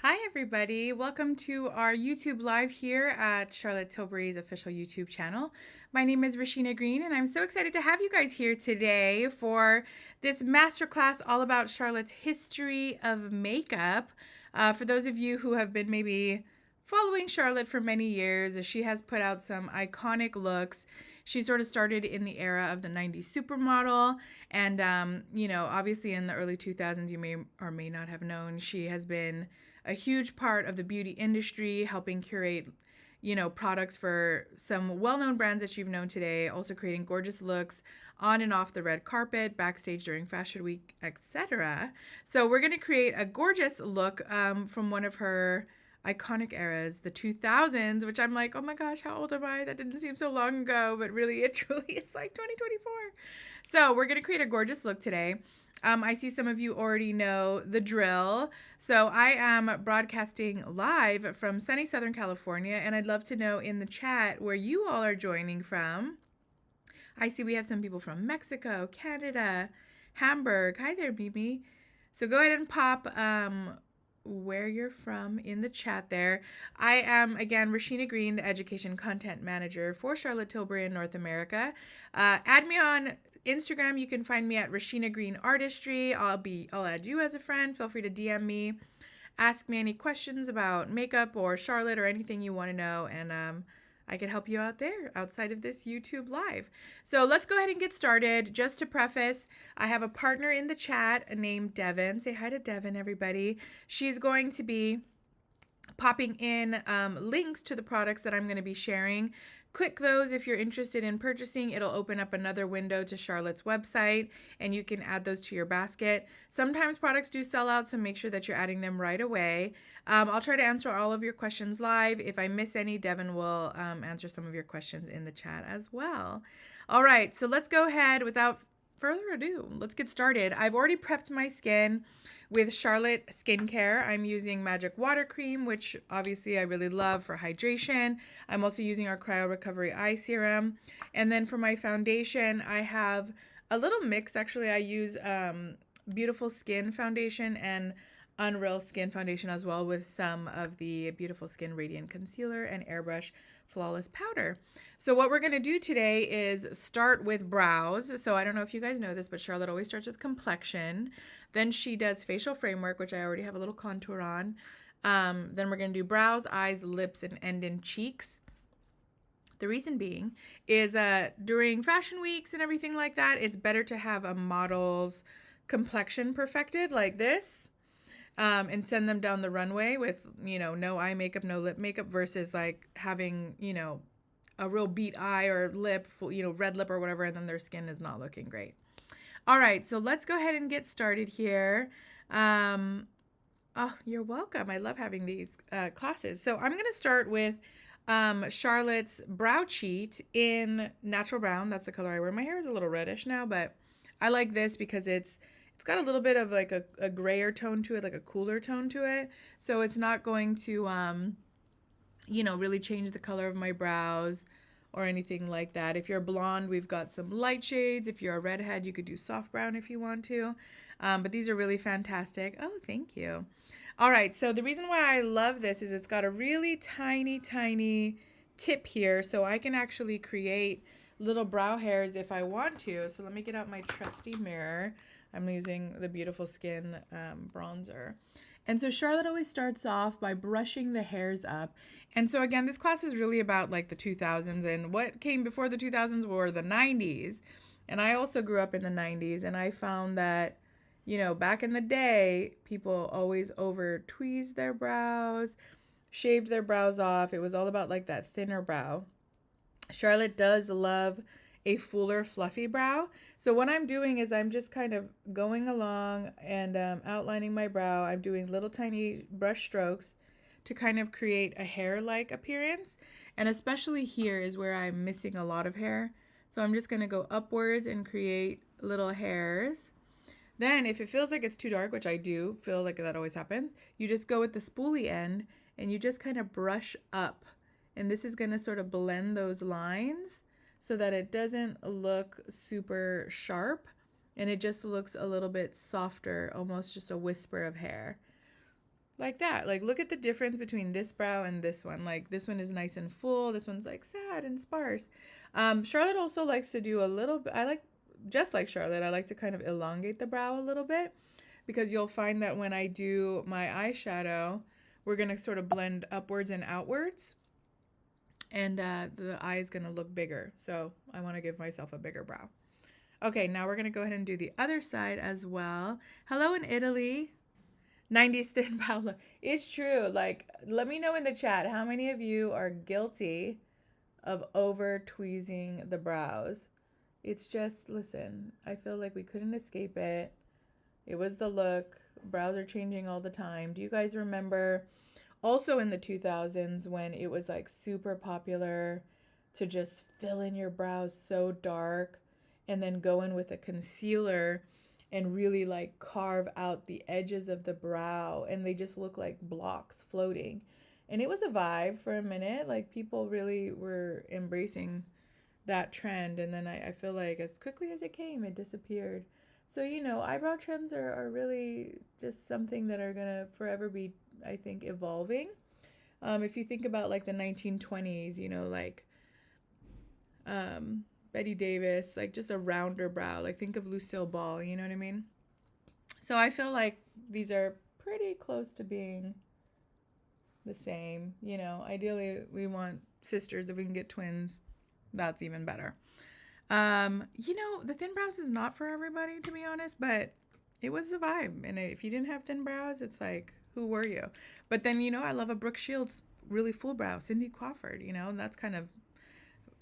Hi, everybody. Welcome to our YouTube live here at Charlotte Tilbury's official YouTube channel. My name is Rasheena Green, and I'm so excited to have you guys here today for this masterclass all about Charlotte's history of makeup. For those of you who have been maybe following Charlotte for many years, she has put out some iconic looks. She sort of started in the era of the 90s supermodel, and obviously in the early 2000s, you may or may not have known, she has been a huge part of the beauty industry, helping curate, products for some well-known brands that you've known today, also creating gorgeous looks on and off the red carpet, backstage during Fashion Week, etc. So we're going to create a gorgeous look from one of her iconic eras, the 2000s, which I'm like, oh my gosh, how old am I? That didn't seem so long ago, but really, it truly is like 2024. So we're going to create a gorgeous look today. I see some of you already know the drill. So I am broadcasting live from sunny Southern California, and I'd love to know in the chat where you all are joining from. I see we have some people from Mexico, Canada, Hamburg. Hi there, Mimi. So go ahead and pop where you're from in the chat there. I am, again, Rasheena Green, the Education Content Manager for Charlotte Tilbury in North America. Add me on Instagram. You can find me at Rasheena Green Artistry. I'll add you as a friend. Feel free to DM me. Ask me any questions about makeup or Charlotte or anything you want to know, and I can help you out there outside of this YouTube live. So let's go ahead and get started. Just to preface, I have a partner in the chat named Devin. Say hi to Devin, everybody. She's going to be popping in links to the products that I'm going to be sharing. Click those if you're interested in purchasing. It'll open up another window to Charlotte's website, and you can add those to your basket. Sometimes products do sell out, so make sure that you're adding them right away. I'll try to answer all of your questions live. If I miss any, Devin will answer some of your questions in the chat as well. All right, so let's go ahead without further ado, let's get started. I've already prepped my skin with Charlotte Skincare. I'm using Magic Water Cream, which obviously I really love for hydration. I'm also using our Cryo Recovery Eye Serum. And then for my foundation, I have a little mix. Actually, I use Beautiful Skin Foundation and Unreal Skin Foundation as well, with some of the Beautiful Skin Radiant Concealer and Airbrush Flawless Powder. So what we're going to do today is start with brows. So I don't know if you guys know this, but Charlotte always starts with complexion. Then she does facial framework, which I already have a little contour on. Then we're going to do brows, eyes, lips, and end in cheeks. The reason being is during fashion weeks and everything like that, it's better to have a model's complexion perfected like this. And send them down the runway with, no eye makeup, no lip makeup, versus like having, a real beat eye or lip, red lip or whatever, and then their skin is not looking great. All right, so let's go ahead and get started here. Oh, you're welcome. I love having these classes. So I'm going to start with Charlotte's Brow Cheat in Natural Brown. That's the color I wear. My hair is a little reddish now, but I like this because it's got a little bit of like a grayer tone to it, like a cooler tone to it. So it's not going to, really change the color of my brows or anything like that. If you're blonde, we've got some light shades. If you're a redhead, you could do soft brown if you want to. But these are really fantastic. Oh, thank you. All right, so the reason why I love this is it's got a really tiny, tiny tip here, so I can actually create little brow hairs if I want to. So let me get out my trusty mirror. I'm using the Beautiful Skin bronzer. And so Charlotte always starts off by brushing the hairs up. And so again, this class is really about like the 2000s, and what came before the 2000s were the 90s. And I also grew up in the 90s, and I found that, back in the day, people always over tweezed their brows, shaved their brows off. It was all about like that thinner brow. Charlotte does love a fuller, fluffy brow. So what I'm doing is I'm just kind of going along and outlining my brow. I'm doing little tiny brush strokes to kind of create a hair-like appearance. And especially here is where I'm missing a lot of hair. So I'm just going to go upwards and create little hairs. Then if it feels like it's too dark, which I do feel like that always happens, you just go with the spoolie end and you just kind of brush up. And this is going to sort of blend those lines so that it doesn't look super sharp and it just looks a little bit softer, almost just a whisper of hair. like that. Like, look at the difference between this brow and this one. Like, this one is nice and full. This one's like sad and sparse. Charlotte also likes to do a little bit, just like Charlotte, I like to kind of elongate the brow a little bit, because you'll find that when I do my eyeshadow, we're going to sort of blend upwards and outwards, and the eye is going to look bigger. So I want to give myself a bigger brow. Okay, now we're going to go ahead and do the other side as well. Hello in Italy. 90s thin brow look. It's true. Like, let me know in the chat how many of you are guilty of over tweezing the brows. It's just, listen, I feel like we couldn't escape it. It was the look. Brows are changing all the time. Do you guys remember also in the 2000s when it was like super popular to just fill in your brows so dark and then go in with a concealer and really like carve out the edges of the brow, and they just look like blocks floating? And it was a vibe for a minute. Like, people really were embracing that trend, and then I feel like as quickly as it came, it disappeared. So, you know, eyebrow trends are really just something that are gonna forever be, I think, evolving. If you think about like the 1920s, you know, like Betty Davis, like just a rounder brow. Like, think of Lucille Ball, you know what I mean? So I feel like these are pretty close to being the same. You know, ideally we want sisters. If we can get twins, that's even better. You know, the thin brows is not for everybody, to be honest, but it was the vibe. And if you didn't have thin brows, it's like, who were you? But then, you know, I love a Brooke Shields really full brow, Cindy Crawford, you know, and that's kind of,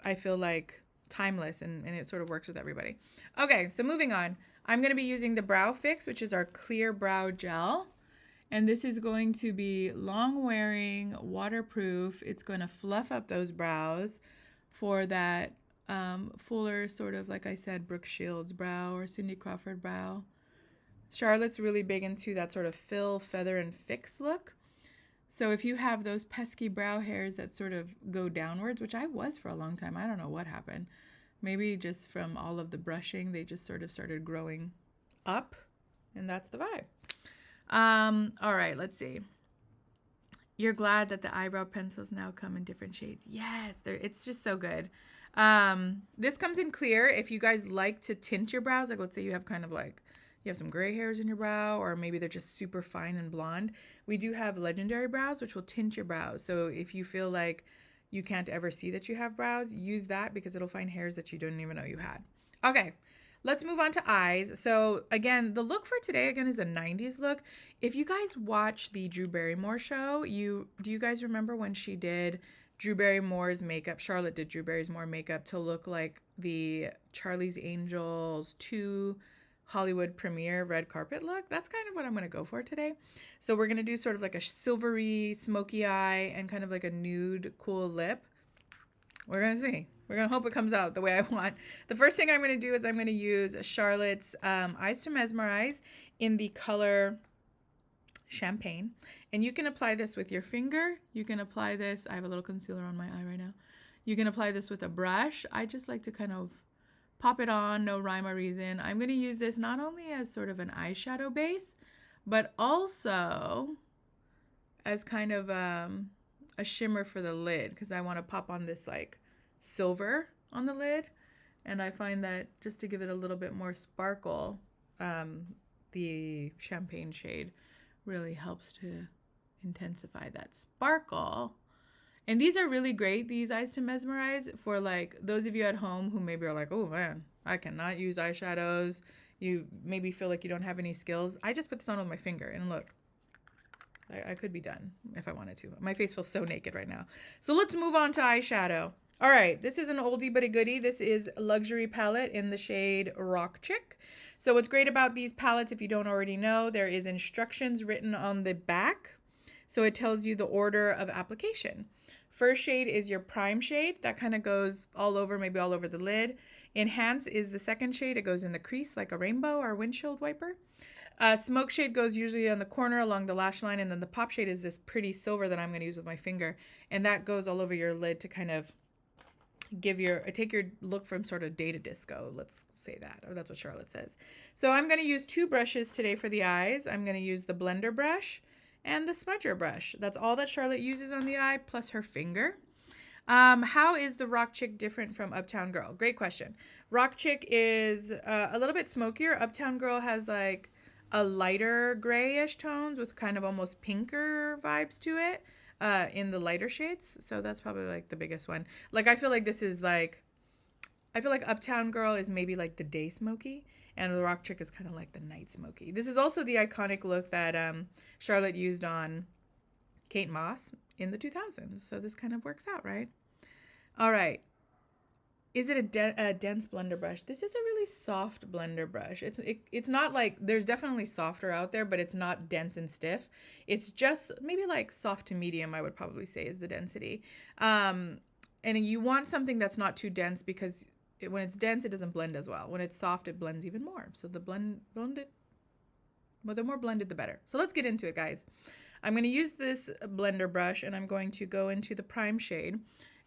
I feel like, timeless, and it sort of works with everybody. Okay, so moving on. I'm going to be using the Brow Fix, which is our clear brow gel. And this is going to be long wearing, waterproof. It's going to fluff up those brows for that fuller sort of, like I said, Brooke Shields brow or Cindy Crawford brow. Charlotte's really big into that sort of fill, feather, and fix look. So if you have those pesky brow hairs that sort of go downwards, which I was for a long time, I don't know what happened. Maybe just from all of the brushing, they just sort of started growing up, and that's the vibe. All right, let's see. You're glad that the eyebrow pencils now come in different shades. Yes, it's just so good. This comes in clear. If you guys like to tint your brows, like let's say you have kind of like, you have some gray hairs in your brow, or maybe they're just super fine and blonde. We do have Legendary Brows, which will tint your brows. So if you feel like you can't ever see that you have brows, use that because it'll find hairs that you didn't even know you had. Okay, let's move on to eyes. So again, the look for today again is a 90s look. If you guys watch the Drew Barrymore show, do you guys remember when she did Drew Barrymore's makeup? Charlotte did Drew Barrymore's makeup to look like the Charlie's Angels 2 Hollywood premiere red carpet look. That's kind of what I'm going to go for today. So we're going to do sort of like a silvery smoky eye and kind of like a nude cool lip. We're going to see. We're going to hope it comes out the way I want. The first thing I'm going to do is I'm going to use Charlotte's Eyes to Mesmerize in the color Champagne. And you can apply this with your finger. You can apply this. I have a little concealer on my eye right now. You can apply this with a brush. I just like to kind of pop it on, no rhyme or reason. I'm going to use this not only as sort of an eyeshadow base, but also as kind of a shimmer for the lid, because I want to pop on this like silver on the lid. And I find that just to give it a little bit more sparkle, the Champagne shade really helps to intensify that sparkle. And these are really great, these Eyes to Mesmerize, for like those of you at home who maybe are like, oh man, I cannot use eyeshadows. You maybe feel like you don't have any skills. I just put this on with my finger and look, I could be done if I wanted to. My face feels so naked right now. So let's move on to eyeshadow. All right, this is an oldie but a goodie. This is Luxury Palette in the shade Rock Chick. So what's great about these palettes, if you don't already know, there is instructions written on the back. So it tells you the order of application. First shade is your prime shade. That kind of goes all over, maybe all over the lid. Enhance is the second shade. It goes in the crease like a rainbow or windshield wiper. Smoke shade goes usually on the corner along the lash line. And then the pop shade is this pretty silver that I'm going to use with my finger. And that goes all over your lid to kind of take your look from sort of day to disco. Let's say that, or that's what Charlotte says. So I'm going to use two brushes today for the eyes. I'm going to use the blender brush and the smudger brush. That's all that Charlotte uses on the eye, plus her finger. How is the Rock Chick different from Uptown Girl? Great question. Rock Chick is a little bit smokier. Uptown Girl has like a lighter grayish tones with kind of almost pinker vibes to it in the lighter shades. So that's probably like the biggest one. Like I feel like this is like, I feel like Uptown Girl is maybe like the day Smokey, and the Rock Chick is kind of like the night Smokey. This is also the iconic look that Charlotte used on Kate Moss in the 2000s. So this kind of works out, right? All right. Is it a dense blender brush? This is a really soft blender brush. It's not like, there's definitely softer out there, but it's not dense and stiff. It's just maybe like soft to medium, I would probably say is the density. And you want something that's not too dense because when it's dense, it doesn't blend as well. When it's soft, it blends even more. So the blended, well, the more blended, the better. So let's get into it, guys. I'm going to use this blender brush and I'm going to go into the prime shade.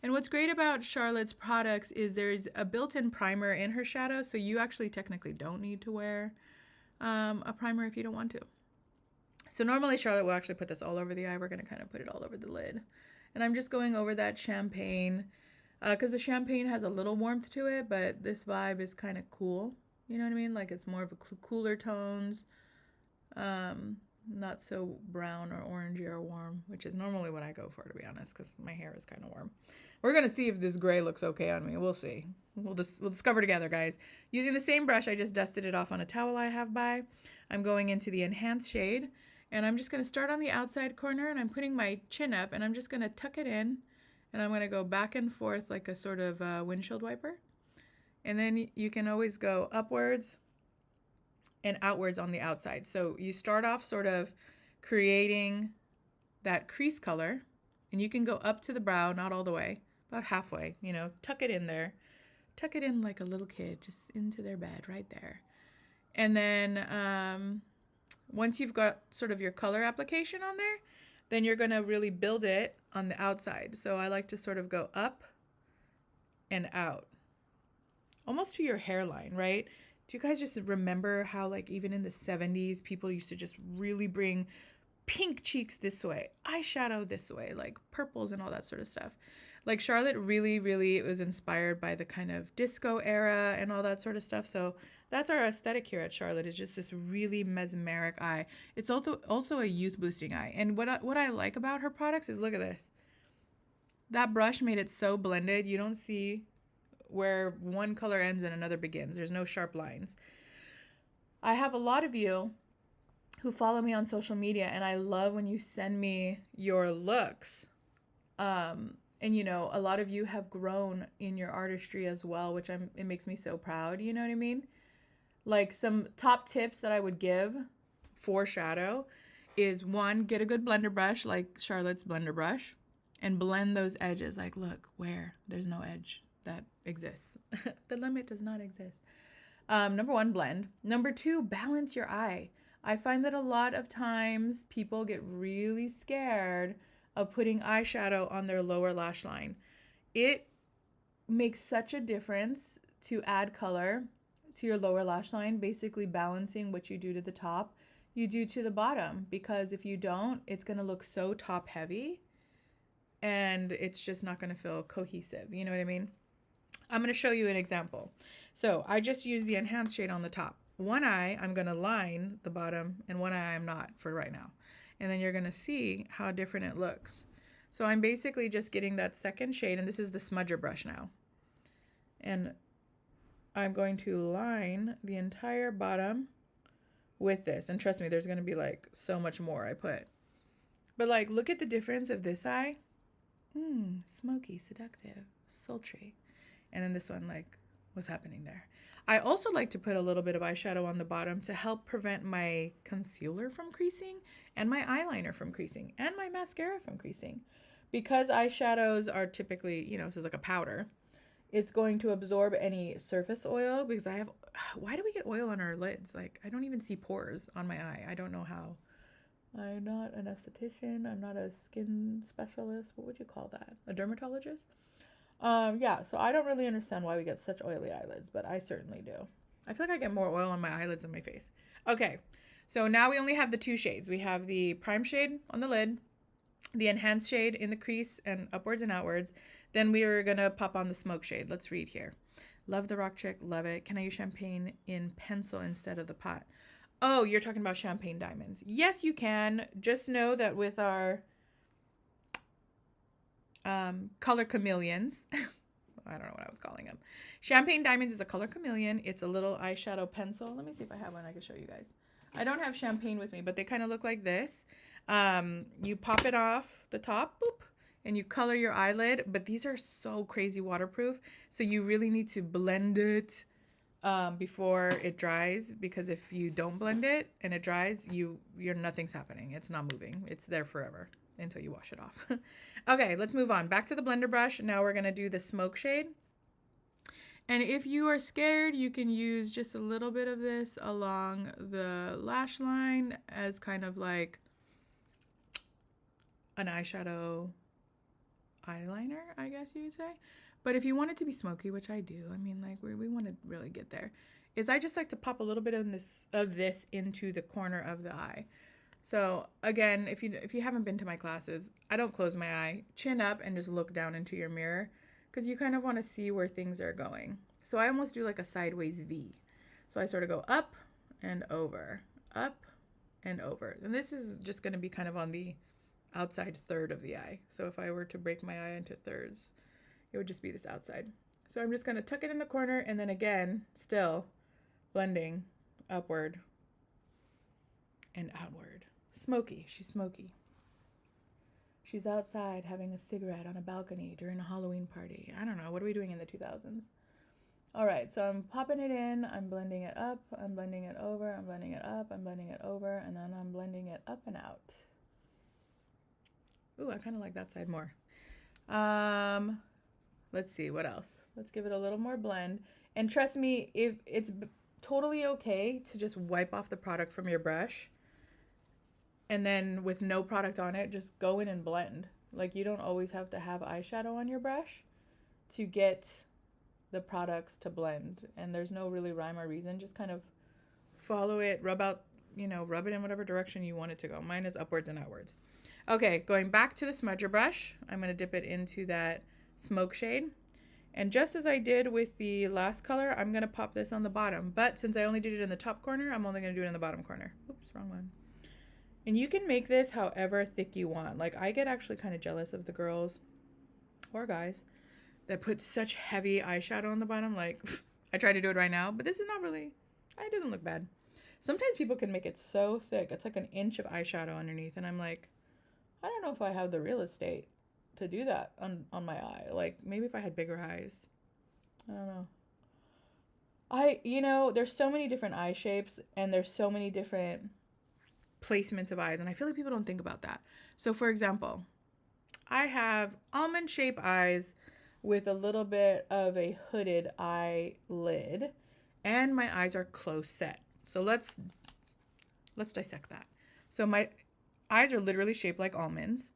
And what's great about Charlotte's products is there's a built-in primer in her shadow, so you actually technically don't need to wear a primer if you don't want to. So normally Charlotte will actually put this all over the eye. We're going to kind of put it all over the lid. And I'm just going over that champagne because the champagne has a little warmth to it, but this vibe is kind of cool. You know what I mean? Like it's more of a cooler tones. Not so brown or orangey or warm, which is normally what I go for, to be honest, because my hair is kind of warm. We're going to see if this gray looks okay on me. We'll see. We'll discover together, guys. Using the same brush, I just dusted it off on a towel I have by. I'm going into the enhanced shade, and I'm just going to start on the outside corner, and I'm putting my chin up, and I'm just going to tuck it in, and I'm going to go back and forth like a sort of windshield wiper. And then you can always go upwards and outwards on the outside. So you start off sort of creating that crease color, and you can go up to the brow, not all the way, about halfway, you know, tuck it in there. Tuck it in like a little kid, just into their bed right there. And then once you've got sort of your color application on there, then you're gonna really build it on the outside. So I like to sort of go up and out, almost to your hairline, right? Do you guys just remember how like even in the 70s, people used to just really bring pink cheeks this way, eyeshadow this way, like purples and all that sort of stuff. Like Charlotte really was inspired by the kind of disco era and all that sort of stuff. So that's our aesthetic here at Charlotte, is just this really mesmeric eye. It's also a youth boosting eye. And what I like about her products is, look at this. That brush made it so blended. You don't see where one color ends and another begins. There's no sharp lines. I have a lot of you who follow me on social media, and I love when you send me your looks. And you know, a lot of you have grown in your artistry as well, which it makes me so proud. You know what I mean? Like some top tips that I would give for shadow is, one, get a good blender brush like Charlotte's blender brush and blend those edges. Like, look, where there's no edge that exists. The limit does not exist. Number one, blend. Number two, balance your eye. I find that a lot of times people get really scared of putting eyeshadow on their lower lash line. It makes such a difference to add color to your lower lash line, basically balancing what you do to the top, you do to the bottom, because if you don't, it's going to look so top heavy and it's just not going to feel cohesive. You know what I mean? I'm going to show you an example. So I just used the enhanced shade on the top. One eye, I'm going to line the bottom, and one eye I'm not for right now. And then you're going to see how different it looks. So I'm basically just getting that second shade, and this is the smudger brush now. And I'm going to line the entire bottom with this. And trust me, there's going to be like so much more I put. But like, look at the difference of this eye. Smoky, seductive, sultry. And then this one, like, what's happening there? I also like to put a little bit of eyeshadow on the bottom to help prevent my concealer from creasing and my eyeliner from creasing and my mascara from creasing. Because eyeshadows are typically, you know, this is like a powder, it's going to absorb any surface oil, because I have, why do we get oil on our lids? Like, I don't even see pores on my eye. I don't know how. I'm not an esthetician. I'm not a skin specialist. What would you call that? A dermatologist? Yeah, so I don't really understand why we get such oily eyelids, but I certainly do. I feel like I get more oil on my eyelids than my face. Okay, So now we only have the two shades. We have the prime shade on the lid, the enhanced shade in the crease and upwards and outwards. Then we are going to pop on the smoke shade. Let's read here. Love the rock trick. Love it. Can I use champagne in pencil instead of the pot? Oh, you're talking about champagne diamonds. Yes, you can. Just know that with our color chameleons, I don't know what I was calling them. Champagne diamonds is a color chameleon. It's a little eyeshadow pencil. Let me see if I have one I can show you guys. I don't have champagne with me, but they kind of look like this. You pop it off the top, boop, and you color your eyelid. But these are so crazy waterproof, so you really need to blend it before it dries, because if you don't blend it and it dries, you're nothing's happening. It's not moving. It's there forever until you wash it off. Okay, let's move on. Back to the blender brush. Now we're going to do the smoke shade. And if you are scared, you can use just a little bit of this along the lash line as kind of like an eyeshadow eyeliner, I guess you'd say. But if you want it to be smoky, which I do, I mean, like we want to really get there, is I just like to pop a little bit of this into the corner of the eye. So again, if you haven't been to my classes, I don't close my eye, chin up, and just look down into your mirror, because you kind of want to see where things are going. So I almost do like a sideways V. So I sort of go up and over, up and over. And this is just going to be kind of on the outside third of the eye. So if I were to break my eye into thirds, it would just be this outside. So I'm just going to tuck it in the corner, and then again, still blending upward and outward. Smokey, she's smoky. She's outside having a cigarette on a balcony during a Halloween party. I don't know, what are we doing in the 2000s? All right, so I'm popping it in, I'm blending it up, I'm blending it over, I'm blending it up, I'm blending it over, and then I'm blending it up and out. Ooh, I kind of like that side more. Let's see, what else? Let's give it a little more blend. And trust me, if it's totally okay to just wipe off the product from your brush, and then with no product on it, just go in and blend. Like, you don't always have to have eyeshadow on your brush to get the products to blend. And there's no really rhyme or reason. Just kind of follow it, rub out, rub it in whatever direction you want it to go. Mine is upwards and outwards. Okay, going back to the smudger brush, I'm going to dip it into that smoke shade. And just as I did with the last color, I'm going to pop this on the bottom. But since I only did it in the top corner, I'm only going to do it in the bottom corner. Oops, wrong one. And you can make this however thick you want. Like, I get actually kind of jealous of the girls or guys that put such heavy eyeshadow on the bottom. Like, I try to do it right now, but this is not really, it doesn't look bad. Sometimes people can make it so thick. It's like an inch of eyeshadow underneath. And I'm like, I don't know if I have the real estate to do that on my eye. Like, maybe if I had bigger eyes. I don't know. There's so many different eye shapes, and there's so many different placements of eyes, and I feel like people don't think about that. So for example, I have almond shaped eyes with a little bit of a hooded eyelid, and my eyes are close set. So let's dissect that. So my eyes are literally shaped like almonds,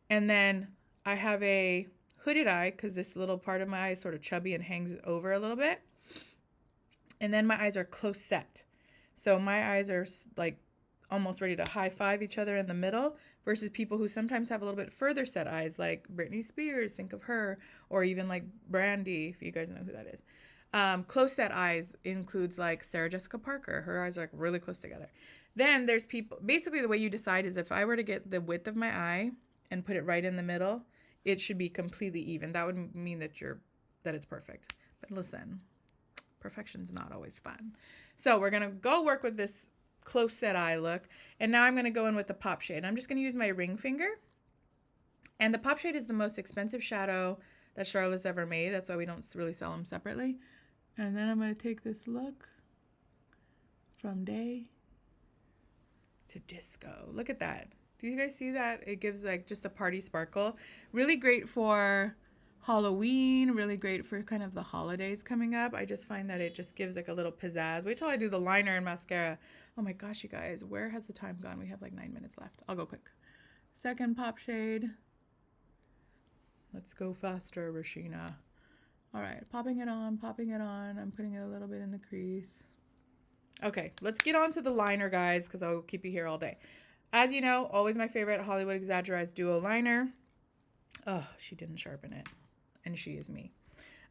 and then I have a hooded eye because this little part of my eye is sort of chubby and hangs over a little bit, and then my eyes are close set. So my eyes are like almost ready to high five each other in the middle, versus people who sometimes have a little bit further set eyes, like Britney Spears, think of her, or even like Brandy, if you guys know who that is. Close set eyes includes like Sarah Jessica Parker. Her eyes are like really close together. Then there's people, basically the way you decide is if I were to get the width of my eye and put it right in the middle, it should be completely even. That would mean that it's perfect. But listen, perfection's not always fun. So we're gonna go work with this close set eye look, and now I'm going to go in with the pop shade. I'm just going to use my ring finger, and the pop shade is the most expensive shadow that Charlotte's ever made. That's why we don't really sell them separately. And then I'm going to take this look from day to disco. Look at that. Do you guys see that? It gives like just a party sparkle. Really great for Halloween, really great for kind of the holidays coming up. I just find that it just gives like a little pizzazz. Wait till I do the liner and mascara. Oh my gosh, you guys, where has the time gone? We have like 9 minutes left. I'll go quick. Second pop shade. Let's go faster, Rasheena. All right, popping it on, popping it on. I'm putting it a little bit in the crease. Okay, let's get on to the liner, guys, because I'll keep you here all day. As you know, always my favorite Hollywood Exaggerized Duo Liner. Oh, she didn't sharpen it. And she is me.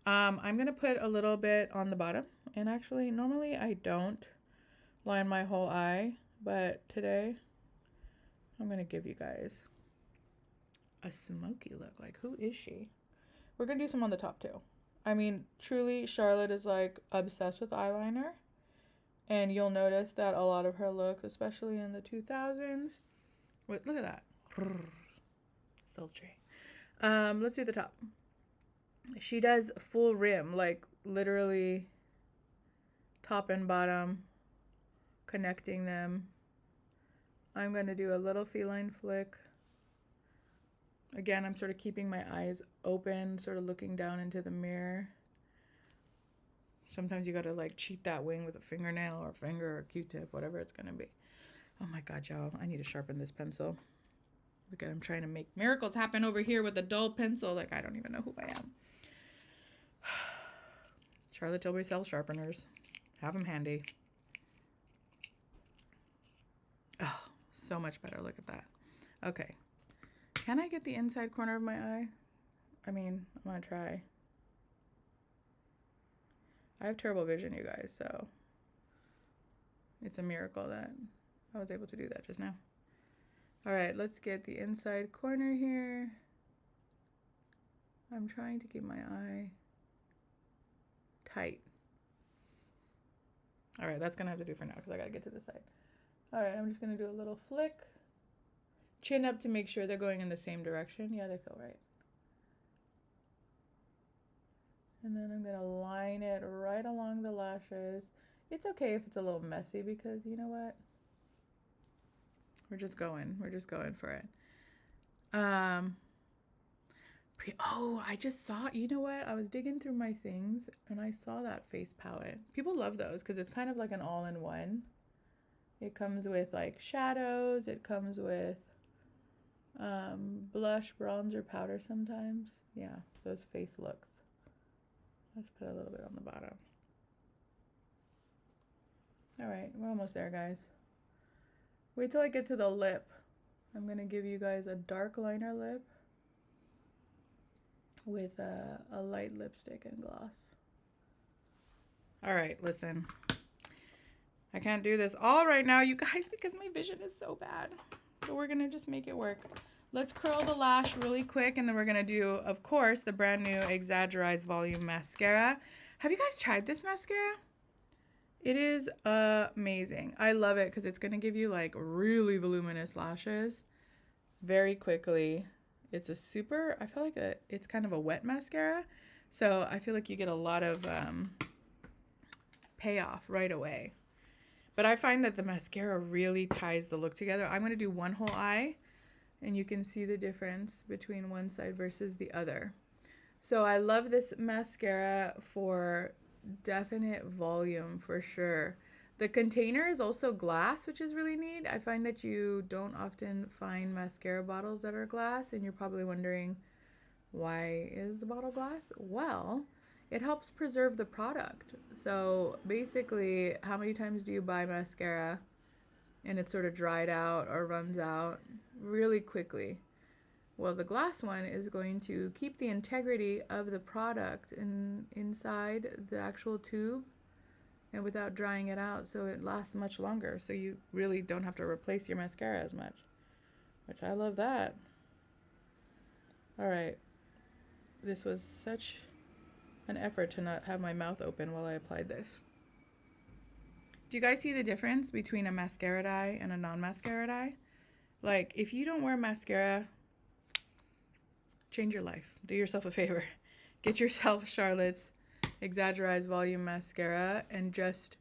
I'm going to put a little bit on the bottom. And actually, normally I don't line my whole eye. But today, I'm going to give you guys a smoky look. Like, who is she? We're going to do some on the top, too. I mean, truly, Charlotte is, like, obsessed with eyeliner. And you'll notice that a lot of her looks, especially in the 2000s. Wait, look at that. Sultry. Let's do the top. She does full rim, like literally top and bottom, connecting them. I'm going to do a little feline flick. Again, I'm sort of keeping my eyes open, sort of looking down into the mirror. Sometimes you got to like cheat that wing with a fingernail or a finger or a Q-tip, whatever it's going to be. Oh my God, y'all. I need to sharpen this pencil. Look at, I'm trying to make miracles happen over here with a dull pencil. Like, I don't even know who I am. Charlotte Tilbury sells sharpeners. Have them handy. Oh, so much better. Look at that. Okay. Can I get the inside corner of my eye? I mean, I'm going to try. I have terrible vision, you guys, so it's a miracle that I was able to do that just now. All right, let's get the inside corner here. I'm trying to keep my eye tight. All right, that's gonna have to do for now because I gotta get to the side. All right, I'm just gonna do a little flick. Chin up to make sure they're going in the same direction. Yeah, they feel right. And then I'm gonna line it right along the lashes. It's okay if it's a little messy because you know what? We're just going for it. Oh, I just saw, you know what? I was digging through my things and I saw that face palette. People love those because it's kind of like an all-in-one. It comes with like shadows. It comes with blush, bronzer, powder sometimes. Yeah, those face looks. Let's put a little bit on the bottom. All right, we're almost there, guys. Wait till I get to the lip. I'm going to give you guys a dark liner lip with a light lipstick and gloss. All right, listen. I can't do this all right now, you guys, because my vision is so bad. So we're going to just make it work. Let's curl the lash really quick, and then we're going to do, of course, the brand new Exaggerized Volume Mascara. Have you guys tried this mascara? It is amazing. I love it because it's going to give you like really voluminous lashes very quickly. It's a super, I feel like it's kind of a wet mascara. So I feel like you get a lot of payoff right away. But I find that the mascara really ties the look together. I'm going to do one whole eye and you can see the difference between one side versus the other. So I love this mascara for definite volume for sure. The container is also glass, which is really neat. I find that you don't often find mascara bottles that are glass, and you're probably wondering, why is the bottle glass? Well, it helps preserve the product. So basically, how many times do you buy mascara and it's sort of dried out or runs out really quickly? Well, the glass one is going to keep the integrity of the product inside the actual tube and without drying it out, so it lasts much longer. So you really don't have to replace your mascara as much, which I love that. All right. This was such an effort to not have my mouth open while I applied this. Do you guys see the difference between a mascara eye and a non-mascara eye? Like, if you don't wear mascara, change your life. Do yourself a favor. Get yourself Charlotte's Exaggerized Volume Mascara and just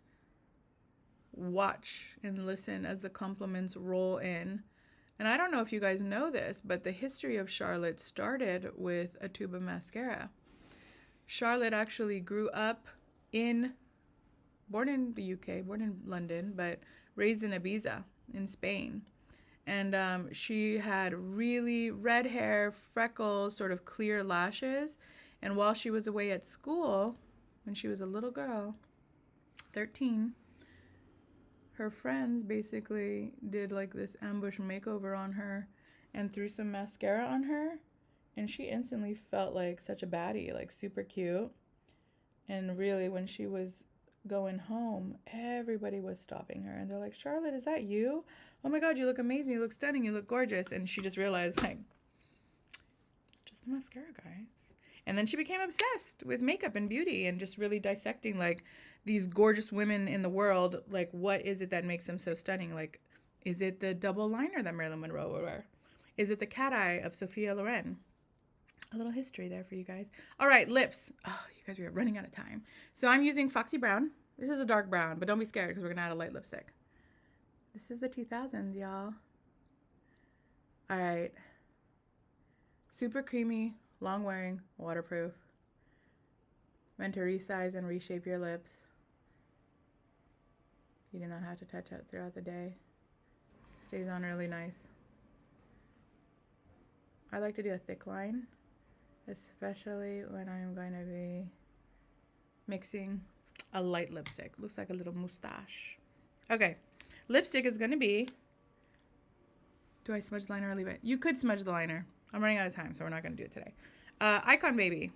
watch and listen as the compliments roll in. And I don't know if you guys know this, but the history of Charlotte started with a tube of mascara. Charlotte actually grew up born in the UK, born in London, but raised in Ibiza in Spain. And she had really red hair, freckles, sort of clear lashes. And while she was away at school, when she was a little girl, 13, her friends basically did like this ambush makeover on her and threw some mascara on her, and she instantly felt like such a baddie, like super cute. And really, when she was going home, everybody was stopping her and they're like, Charlotte, is that you? Oh my god, you look amazing, you look stunning, you look gorgeous. And she just realized, like, it's just the mascara, guys. And then she became obsessed with makeup and beauty and just really dissecting like these gorgeous women in the world. Like, what is it that makes them so stunning? Like, is it the double liner that Marilyn Monroe would wear? Is it the cat eye of Sophia Loren? A little history there for you guys. All right, lips. Oh, you guys, we are running out of time. So I'm using Foxy Brown. This is a dark brown, but don't be scared because we're going to add a light lipstick. This is the 2000s, y'all. All right. Super creamy, long wearing, waterproof. Meant to resize and reshape your lips. You do not have to touch it throughout the day. Stays on really nice. I like to do a thick line, especially when I'm going to be mixing a light lipstick. Looks like a little mustache. Okay, lipstick is going to be, do I smudge the liner or leave it? You could smudge the liner. I'm running out of time, so we're not going to do it today. Icon Baby.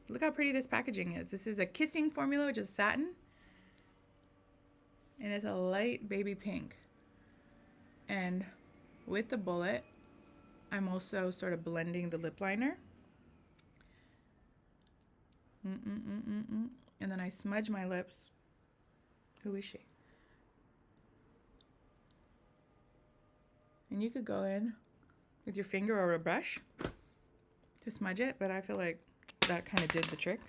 Look how pretty this packaging is. This is a kissing formula, which is satin. And it's a light baby pink. And with the bullet, I'm also sort of blending the lip liner. And then I smudge my lips. Who is she? And you could go in with your finger or a brush to smudge it, but I feel like that kind of did the trick.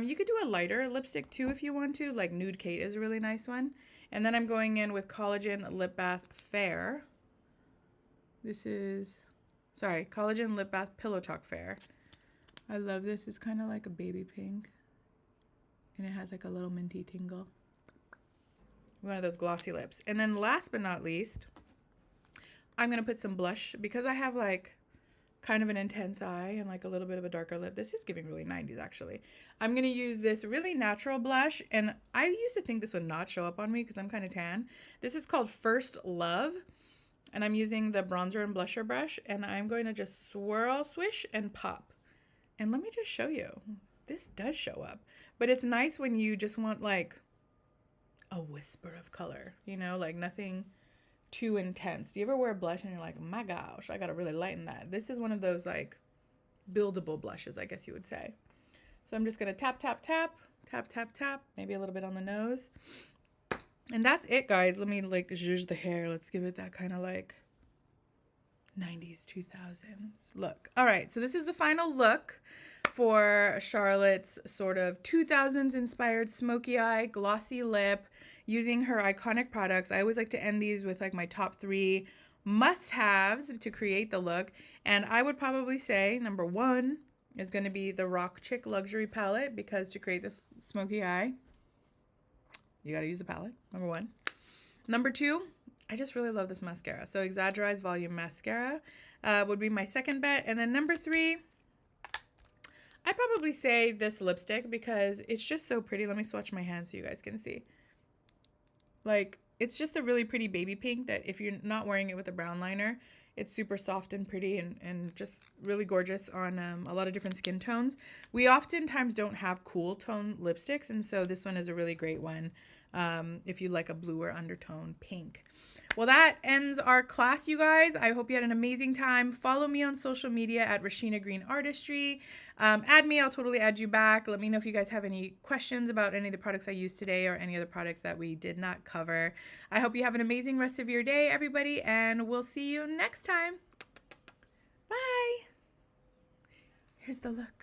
You could do a lighter lipstick too if you want to, like Nude Kate is a really nice one. And then I'm going in with Collagen Lip Bath Fair. This is, sorry, Collagen Lip Bath Pillow Talk Fair. I love this. It's kind of like a baby pink. And it has like a little minty tingle. One of those glossy lips. And then last but not least, I'm going to put some blush because I have like kind of an intense eye and like a little bit of a darker lip. This is giving really 90s actually. I'm going to use this really natural blush, and I used to think this would not show up on me because I'm kind of tan. This is called First Love, and I'm using the bronzer and blusher brush, and I'm going to just swirl, swish, and pop. And let me just show you. This does show up, but it's nice when you just want like a whisper of color, you know, like nothing too intense. Do you ever wear blush and you're like, my gosh, I gotta really lighten that? This is one of those like buildable blushes, I guess you would say. So I'm just gonna tap, tap, tap, tap, tap, tap, maybe a little bit on the nose. And that's it, guys. Let me like zhuzh the hair. Let's give it that kind of like 90s, 2000s look. All right, so this is the final look for Charlotte's sort of 2000s inspired smoky eye, glossy lip, using her iconic products. I always like to end these with like my top 3 must-haves to create the look. And I would probably say number 1 is going to be the Rock Chick Luxury Palette, because to create this smoky eye, you got to use the palette, number 1. Number 2, I just really love this mascara. So Exaggerize Volume Mascara would be my second bet. And then number 3, I'd probably say this lipstick because it's just so pretty. Let me swatch my hand so you guys can see. Like, it's just a really pretty baby pink that if you're not wearing it with a brown liner, it's super soft and pretty and just really gorgeous on a lot of different skin tones. We oftentimes don't have cool tone lipsticks, and so this one is a really great one if you like a bluer undertone pink. Well, that ends our class, you guys. I hope you had an amazing time. Follow me on social media at Rasheena Green Artistry. Add me, I'll totally add you back. Let me know if you guys have any questions about any of the products I used today or any other products that we did not cover. I hope you have an amazing rest of your day, everybody, and we'll see you next time. Bye. Here's the look.